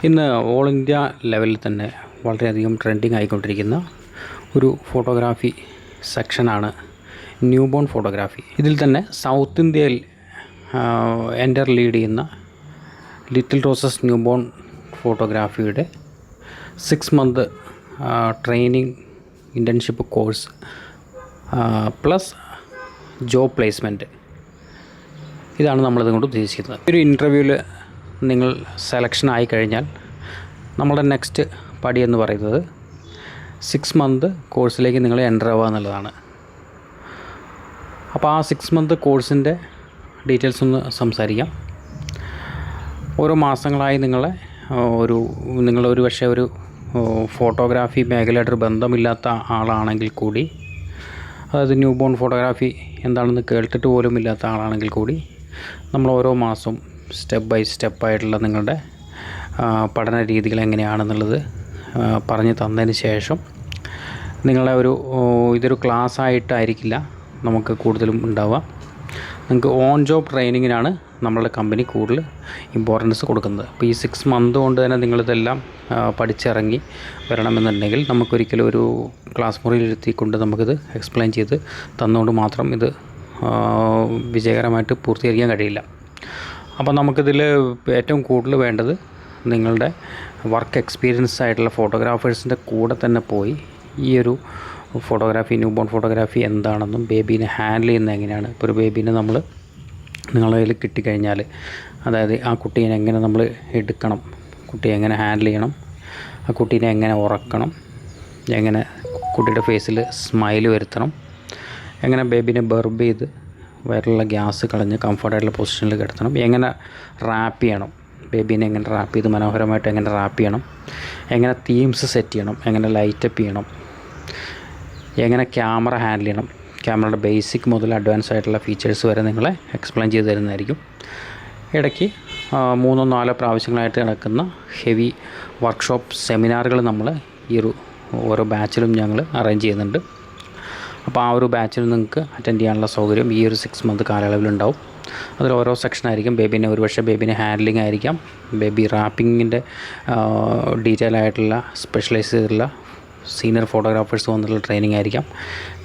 ഇന്ന് all India ലെവലിൽ തന്നെ വളരെയധികം ട്രെൻഡിങ് ആയിക്കൊണ്ടിരിക്കുന്ന ഒരു ഫോട്ടോഗ്രാഫി സെക്ഷനാണ് ന്യൂ ബോൺ ഫോട്ടോഗ്രാഫി. ഇതിൽ തന്നെ സൗത്ത് ഇന്ത്യയിൽ എൻ്റർ ലീഡ് ചെയ്യുന്ന ലിറ്റിൽ റോസസ് ന്യൂ ബോൺ ഫോട്ടോഗ്രാഫിയുടെ 6 month training internship course plus job placement, ഇതാണ് നമ്മളിതുകൊണ്ട് ഉദ്ദേശിക്കുന്നത്. ഒരു ഇൻ്റർവ്യൂവിൽ നിങ്ങൾ സെലക്ഷൻ ആയി കഴിഞ്ഞാൽ നമ്മുടെ നെക്സ്റ്റ് പടി എന്ന് പറയുന്നത് 6 മന്ത് കോഴ്സിലേക്ക് നിങ്ങൾ എൻ്റർ ആവുക എന്നുള്ളതാണ്. അപ്പോൾ ആ 6 മന്ത് കോഴ്സിൻ്റെ ഡീറ്റെയിൽസ് ഒന്ന് സംസാരിക്കാം. ഓരോ മാസങ്ങളായി നിങ്ങളൊരു പക്ഷേ ഒരു ഫോട്ടോഗ്രാഫി മേഖലയായിട്ടൊരു ബന്ധമില്ലാത്ത ആളാണെങ്കിൽ കൂടി, അതായത് ന്യൂ ബോൺ ഫോട്ടോഗ്രാഫി എന്താണെന്ന് കേട്ടിട്ട് പോലും ഇല്ലാത്ത ആളാണെങ്കിൽ കൂടി, നമ്മൾ ഓരോ മാസവും സ്റ്റെപ്പ് ബൈ സ്റ്റെപ്പായിട്ടുള്ള നിങ്ങളുടെ പഠന രീതികൾ എങ്ങനെയാണെന്നുള്ളത് പറഞ്ഞു തന്നതിന് ശേഷം ഇതൊരു ക്ലാസ് ആയിട്ടായിരിക്കില്ല നമുക്ക് കൂടുതലും ഉണ്ടാവുക. നിങ്ങൾക്ക് ഓൺ ജോബ് ട്രെയിനിങ്ങിനാണ് നമ്മളുടെ കമ്പനി കൂടുതൽ ഇമ്പോർട്ടൻസ് കൊടുക്കുന്നത്. അപ്പോൾ ഈ 6 മന്ത് കൊണ്ട് തന്നെ നിങ്ങളിതെല്ലാം പഠിച്ചിറങ്ങി വരണമെന്നുണ്ടെങ്കിൽ നമുക്കൊരിക്കലും ഒരു ക്ലാസ് മുറിയിലിരുത്തിക്കൊണ്ട് നമുക്കിത് എക്സ്പ്ലെയിൻ ചെയ്ത് തന്നുകൊണ്ട് മാത്രം ഇത് വിജയകരമായിട്ട് പൂർത്തീകരിക്കാൻ കഴിയില്ല. അപ്പോൾ നമുക്കിതിൽ ഏറ്റവും കൂടുതൽ വേണ്ടത് നിങ്ങളുടെ വർക്ക് എക്സ്പീരിയൻസ് ആയിട്ടുള്ള ഫോട്ടോഗ്രാഫേഴ്സിൻ്റെ കൂടെ തന്നെ പോയി ഈ ഒരു ഫോട്ടോഗ്രാഫി, ന്യൂ ബോൺ ഫോട്ടോഗ്രാഫി എന്താണെന്നും ബേബീനെ ഹാൻഡിൽ ചെയ്യുന്നത് എങ്ങനെയാണ്. ഇപ്പോൾ ഒരു ബേബീനെ നിങ്ങളുടെ കയ്യിൽ കിട്ടിക്കഴിഞ്ഞാൽ, അതായത് ആ കുട്ടീനെ എങ്ങനെ നമ്മൾ എടുക്കണം, കുട്ടിയെ എങ്ങനെ ഹാൻഡിൽ ചെയ്യണം, ആ കുട്ടീനെ എങ്ങനെ ഉറക്കണം, എങ്ങനെ കുട്ടിയുടെ ഫേസിൽ സ്മൈൽ വരുത്തണം, എങ്ങനെ ബേബീനെ ബർബ് ചെയ്ത് വയറിലുള്ള ഗ്യാസ് കളഞ്ഞ് കംഫർട്ടായിട്ടുള്ള പൊസിഷനിൽ കിടത്തണം, എങ്ങനെ റാപ്പ് ചെയ്യണം, ബേബീനെ എങ്ങനെ റാപ്പ് ചെയ്ത് മനോഹരമായിട്ട് എങ്ങനെ റാപ്പ് ചെയ്യണം, എങ്ങനെ തീംസ് സെറ്റ് ചെയ്യണം, എങ്ങനെ ലൈറ്റപ്പ് ചെയ്യണം, എങ്ങനെ ക്യാമറ ഹാൻഡിൽ ചെയ്യണം, ക്യാമറയുടെ ബേസിക് മുതൽ അഡ്വാൻസ് ആയിട്ടുള്ള ഫീച്ചേഴ്സ് വരെ നിങ്ങളെ എക്സ്പ്ലെയിൻ ചെയ്ത് തരുന്നതായിരിക്കും. ഇടയ്ക്ക് 3-4 പ്രാവശ്യങ്ങളായിട്ട് നടക്കുന്ന ഹെവി വർക്ക്ഷോപ്പ് സെമിനാറുകൾ നമ്മൾ ഓരോ ബാച്ചിലും ഞങ്ങൾ അറേഞ്ച് ചെയ്യുന്നുണ്ട്. അപ്പോൾ ആ ഒരു ബാച്ചിൽ നിങ്ങൾക്ക് അറ്റൻഡ് ചെയ്യാനുള്ള സൗകര്യം ഈ ഒരു 6 മന്ത് കാലയളവിലുണ്ടാവും. അതിൽ ഓരോ സെക്ഷനായിരിക്കും. ഒരുപക്ഷെ ബേബിനെ ഹാൻഡ്ലിംഗ് ആയിരിക്കാം, ബേബി റാപ്പിങ്ങിൻ്റെ ഡീറ്റെയിൽ ആയിട്ടുള്ള സ്പെഷ്യലൈസ് ചെയ്തിട്ടുള്ള സീനിയർ ഫോട്ടോഗ്രാഫേഴ്സ് വന്നിട്ടുള്ള ട്രെയിനിങ് ആയിരിക്കാം,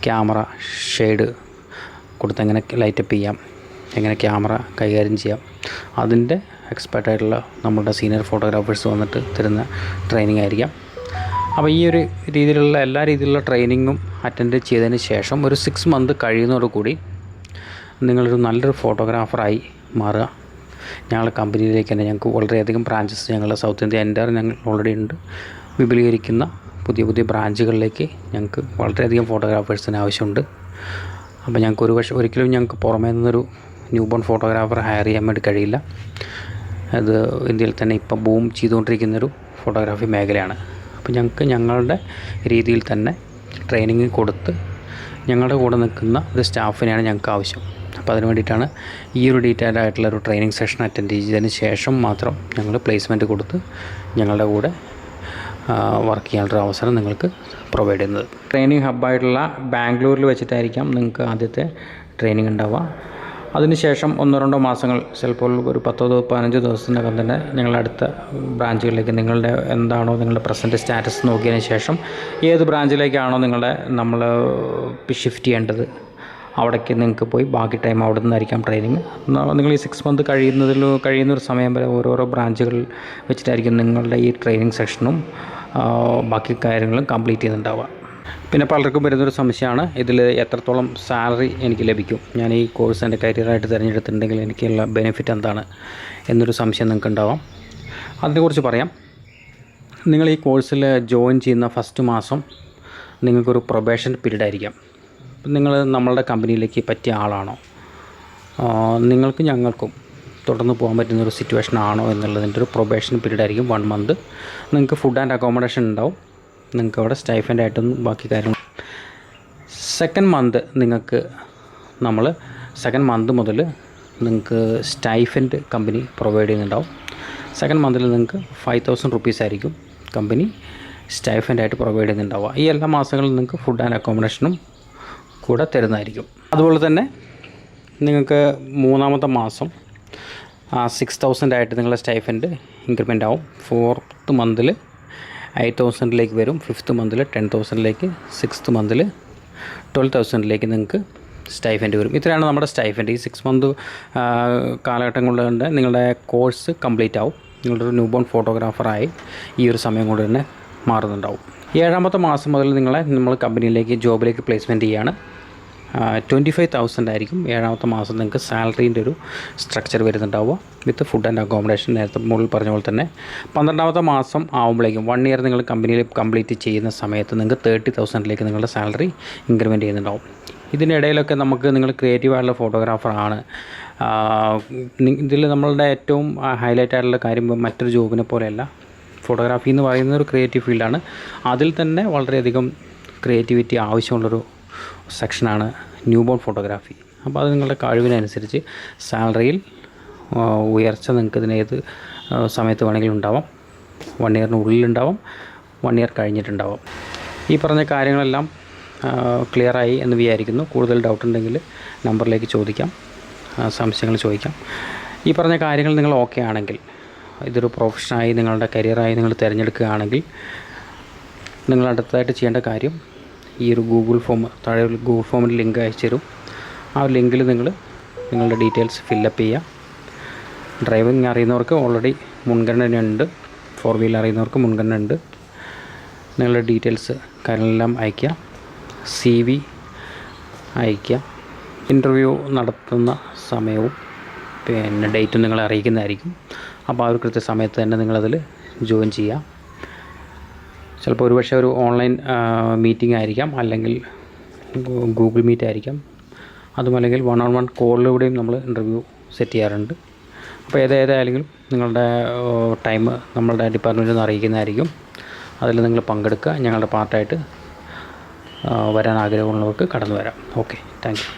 ക്യാമറ ഷെയ്ഡ് കൊടുത്ത് എങ്ങനെ ലൈറ്റപ്പ് ചെയ്യാം, എങ്ങനെ ക്യാമറ കൈകാര്യം ചെയ്യാം, അതിൻ്റെ എക്സ്പെർട്ടായിട്ടുള്ള നമ്മുടെ സീനിയർ ഫോട്ടോഗ്രാഫേഴ്സ് വന്നിട്ട് തരുന്ന ട്രെയിനിങ് ആയിരിക്കാം. അപ്പോൾ ഈ ഒരു രീതിയിലുള്ള എല്ലാ രീതിയിലുള്ള ട്രെയിനിങ്ങും അറ്റൻഡ് ചെയ്തതിന് ശേഷം ഒരു 6 മന്ത് കഴിയുന്നതോടുകൂടി നിങ്ങളൊരു നല്ലൊരു ഫോട്ടോഗ്രാഫറായി മാറുക. ഞങ്ങളുടെ കമ്പനിയിലേക്ക് തന്നെ ഞങ്ങൾക്ക് വളരെയധികം ബ്രാഞ്ചസ് ഞങ്ങളുടെ സൗത്ത് ഇന്ത്യ ഞങ്ങൾ ഓൾറെഡി ഉണ്ട്. വിപുലീകരിക്കുന്ന പുതിയ ബ്രാഞ്ചുകളിലേക്ക് ഞങ്ങൾക്ക് വളരെയധികം ഫോട്ടോഗ്രാഫേഴ്സിന് ആവശ്യമുണ്ട്. അപ്പോൾ ഞങ്ങൾക്ക് ഒരിക്കലും ഞങ്ങൾക്ക് പുറമേ നിന്നൊരു ന്യൂ ബോൺ ഫോട്ടോഗ്രാഫർ ഹയർ ചെയ്യാൻ വേണ്ടി കഴിയില്ല. അത് ഇന്ത്യയിൽ തന്നെ ഇപ്പോൾ ബൂം ചെയ്തുകൊണ്ടിരിക്കുന്നൊരു ഫോട്ടോഗ്രാഫി മേഖലയാണ്. അപ്പോൾ ഞങ്ങൾക്ക് ഞങ്ങളുടെ രീതിയിൽ തന്നെ ട്രെയിനിങ് കൊടുത്ത് ഞങ്ങളുടെ കൂടെ നിൽക്കുന്ന ഒരു സ്റ്റാഫിനെയാണ് ഞങ്ങൾക്ക് ആവശ്യം. അപ്പോൾ അതിന് വേണ്ടിയിട്ടാണ് ഈ ഒരു ഡീറ്റെയിൽഡ് ആയിട്ടുള്ള ഒരു ട്രെയിനിങ് സെഷൻ അറ്റൻഡ് ചെയ്തതിന് ശേഷം മാത്രം ഞങ്ങൾ പ്ലേസ്മെൻറ്റ് കൊടുത്ത് ഞങ്ങളുടെ കൂടെ വർക്ക് ചെയ്യാനുള്ളൊരു അവസരം നിങ്ങൾക്ക് പ്രൊവൈഡ് ചെയ്യുന്നത്. ട്രെയിനിങ് ഹബ്ബായിട്ടുള്ള ബാംഗ്ലൂരിൽ വെച്ചിട്ടായിരിക്കാം നിങ്ങൾക്ക് ആദ്യത്തെ ട്രെയിനിങ് ഉണ്ടാവുക. അതിനുശേഷം 1-2 മാസങ്ങൾ, ചിലപ്പോൾ ഒരു 10-15 ദിവസത്തിനകം തന്നെ ഞങ്ങളുടെ അടുത്ത ബ്രാഞ്ചുകളിലേക്ക് എന്താണോ നിങ്ങളുടെ പ്രസൻറ്റ് സ്റ്റാറ്റസ് നോക്കിയതിന് ശേഷം ഏത് ബ്രാഞ്ചിലേക്കാണോ നമ്മൾ ഷിഫ്റ്റ് ചെയ്യേണ്ടത് അവിടേക്ക് നിങ്ങൾക്ക് പോയി ബാക്കി ടൈം അവിടെ നിന്നായിരിക്കാം ട്രെയിനിങ്. നിങ്ങൾ ഈ 6 മന്ത് കഴിയുന്നൊരു സമയം വരെ ഓരോരോ ബ്രാഞ്ചുകളിൽ വെച്ചിട്ടായിരിക്കും നിങ്ങളുടെ ഈ ട്രെയിനിങ് സെഷനും ബാക്കി കാര്യങ്ങളും കംപ്ലീറ്റ് ചെയ്യുന്നുണ്ടാവുക. പിന്നെ പലർക്കും വരുന്നൊരു സംശയമാണ്, ഇതിൽ എത്രത്തോളം സാലറി എനിക്ക് ലഭിക്കും, ഞാൻ ഈ കോഴ്സ് എൻ്റെ കരിയറായിട്ട് തിരഞ്ഞെടുത്തിട്ടുണ്ടെങ്കിൽ എനിക്കുള്ള ബെനിഫിറ്റ് എന്താണ് എന്നൊരു സംശയം നിങ്ങൾക്ക് ഉണ്ടാവാം. അതിനെക്കുറിച്ച് പറയാം. നിങ്ങൾ ഈ കോഴ്സിൽ ജോയിൻ ചെയ്യുന്ന ഫസ്റ്റ് മാസം നിങ്ങൾക്കൊരു പ്രൊബേഷൻ പീരീഡ് ആയിരിക്കാം. നിങ്ങൾ നമ്മളുടെ കമ്പനിയിലേക്ക് പറ്റിയ ആളാണോ, ഞങ്ങൾക്കും തുടർന്ന് പോകാൻ പറ്റുന്നൊരു സിറ്റുവേഷൻ ആണോ എന്നുള്ളതിൻ്റെ ഒരു പ്രൊബേഷൻ പീരീഡ് ആയിരിക്കും 1 മന്ത്. നിങ്ങൾക്ക് ഫുഡ് ആൻഡ് അക്കോമഡേഷൻ ഉണ്ടാവും, നിങ്ങൾക്ക് അവിടെ സ്റ്റൈഫൻ്റായിട്ടും ബാക്കി കാര്യങ്ങൾ. സെക്കൻഡ് മന്ത് മുതൽ നിങ്ങൾക്ക് സ്റ്റൈഫൻഡ് കമ്പനി പ്രൊവൈഡ് ചെയ്യുന്നുണ്ടാവും. സെക്കൻഡ് മന്തിൽ നിങ്ങൾക്ക് 5,000 റുപ്പീസ് ആയിരിക്കും കമ്പനി സ്റ്റൈഫൻ്റായിട്ട് പ്രൊവൈഡ് ചെയ്യുന്നുണ്ടാവുക. ഈ എല്ലാ മാസങ്ങളിലും നിങ്ങൾക്ക് ഫുഡ് ആൻഡ് അക്കോമഡേഷനും കൂടെ തരുന്നതായിരിക്കും. അതുപോലെ തന്നെ നിങ്ങൾക്ക് 3-ാമത്തെ മാസം 6,000 ആയിട്ട് നിങ്ങളുടെ സ്റ്റൈഫൻഡ് ഇൻക്രിമെൻ്റ് ആവും. 4th മന്തിൽ 8,000 വരും, 5th മന്തിൽ 10,000, 6th മന്തിൽ 12,000 നിങ്ങൾക്ക് സ്റ്റൈഫൻഡ് വരും. ഇത്രയാണ് നമ്മുടെ സ്റ്റൈഫൻഡ്. ഈ 6 മന്ത് കാലഘട്ടം കൊണ്ട് നിങ്ങളുടെ കോഴ്സ് കംപ്ലീറ്റ് ആവും. നിങ്ങളൊരു ന്യൂ ബോൺ ഫോട്ടോഗ്രാഫറായി ഈ ഒരു സമയം കൊണ്ട് തന്നെ മാറുന്നുണ്ടാവും. 7ാമത്തെ മാസം മുതൽ നമ്മൾ കമ്പനിയിലേക്ക് ജോബിലേക്ക് പ്ലേസ്മെൻറ്റ് ചെയ്യുകയാണ്. 25,000 ആയിരിക്കും 7ാമത്തെ മാസം നിങ്ങൾക്ക് സാലറീൻ്റെ ഒരു സ്ട്രക്ചർ വരുന്നുണ്ടാവുക, വിത്ത് ഫുഡ് ആൻഡ് അക്കോമഡേഷൻ. നേരത്തെ മുകളിൽ പറഞ്ഞ പോലെ തന്നെ 12ാമത്തെ മാസം ആകുമ്പോഴേക്കും 1 ഇയർ നിങ്ങൾ കമ്പനിയിൽ കംപ്ലീറ്റ് ചെയ്യുന്ന സമയത്ത് നിങ്ങൾക്ക് 30,000 നിങ്ങളുടെ സാലറി ഇൻക്രിമെൻറ്റ് ചെയ്യുന്നുണ്ടാവും. ഇതിനിടയിലൊക്കെ നിങ്ങൾ ക്രിയേറ്റീവായിട്ടുള്ള ഫോട്ടോഗ്രാഫറാണ്. ഇതിൽ നമ്മളുടെ ഏറ്റവും ഹൈലൈറ്റ് ആയിട്ടുള്ള കാര്യം മറ്റൊരു ജോബിനെ പോലെയല്ല. ഫോട്ടോഗ്രാഫി എന്ന് പറയുന്ന ഒരു ക്രിയേറ്റീവ് ഫീൽഡാണ്. അതിൽ തന്നെ വളരെയധികം ക്രിയേറ്റിവിറ്റി ആവശ്യമുള്ളൊരു സെക്ഷനാണ് ന്യൂ ബോൺ ഫോട്ടോഗ്രാഫി. അപ്പോൾ അത് നിങ്ങളുടെ കഴിവിനനുസരിച്ച് സാലറിയിൽ ഉയർച്ച നിങ്ങൾക്ക് ഇതിന് ഏത് സമയത്ത് വേണമെങ്കിലും ഉണ്ടാവാം. 1 ഇയറിനുള്ളിലുണ്ടാവാം, 1 ഇയർ കഴിഞ്ഞിട്ടുണ്ടാവാം. ഈ പറഞ്ഞ കാര്യങ്ങളെല്ലാം ക്ലിയറായി എന്ന് വിചാരിക്കുന്നു. കൂടുതൽ ഡൗട്ട് ഉണ്ടെങ്കിൽ നമ്പറിലേക്ക് ചോദിക്കാം, സംശയങ്ങൾ ചോദിക്കാം. ഈ പറഞ്ഞ കാര്യങ്ങൾ നിങ്ങൾ ഓക്കെ ആണെങ്കിൽ, ഇതൊരു പ്രൊഫഷനായി നിങ്ങളുടെ കരിയറായി നിങ്ങൾ തിരഞ്ഞെടുക്കുകയാണെങ്കിൽ നിങ്ങൾ അടുത്തതായിട്ട് ചെയ്യേണ്ട കാര്യം ഈ ഒരു ഗൂഗിൾ ഫോം, താഴെ ഗൂഗിൾ ഫോമിൽ ലിങ്ക് അയച്ചു തരും. ആ ലിങ്കിൽ നിങ്ങളുടെ ഡീറ്റെയിൽസ് ഫില്ലപ്പ് ചെയ്യുക. ഡ്രൈവിംഗ് അറിയുന്നവർക്ക് ഓൾറെഡി മുൻഗണനയുണ്ട്, 4 വീലർ അറിയുന്നവർക്ക് മുൻഗണന ഉണ്ട്. നിങ്ങളുടെ ഡീറ്റെയിൽസ് കാര്യങ്ങളെല്ലാം അയയ്ക്കുക, CV അയയ്ക്കുക. ഇൻ്റർവ്യൂ നടത്തുന്ന സമയവും പിന്നെ ഡേറ്റും നിങ്ങളെ അറിയിക്കുന്നതായിരിക്കും. അപ്പോൾ ആ ഒരു കൃത്യസമയത്ത് തന്നെ നിങ്ങളതിൽ ജോയിൻ ചെയ്യുക. ചിലപ്പോൾ ഒരുപക്ഷെ ഒരു ഓൺലൈൻ മീറ്റിംഗ് ആയിരിക്കാം, അല്ലെങ്കിൽ ഗൂഗിൾ മീറ്റ് ആയിരിക്കാം, അതുമല്ലെങ്കിൽ 1-on-1 കോളിലൂടെയും നമ്മൾ ഇൻ്റർവ്യൂ സെറ്റ് ചെയ്യാറുണ്ട്. അപ്പോൾ ഏതായാലും നിങ്ങളുടെ ടൈം നമ്മളുടെ ഡിപ്പാർട്ട്മെൻറ്റിൽ നിന്ന് അറിയിക്കുന്നതായിരിക്കും. അതിൽ നിങ്ങൾ പങ്കെടുക്കുക. ഞങ്ങളുടെ പാർട്ടായിട്ട് വരാൻ ആഗ്രഹമുള്ളവർക്ക് കടന്നു വരാം. Okay, thank you.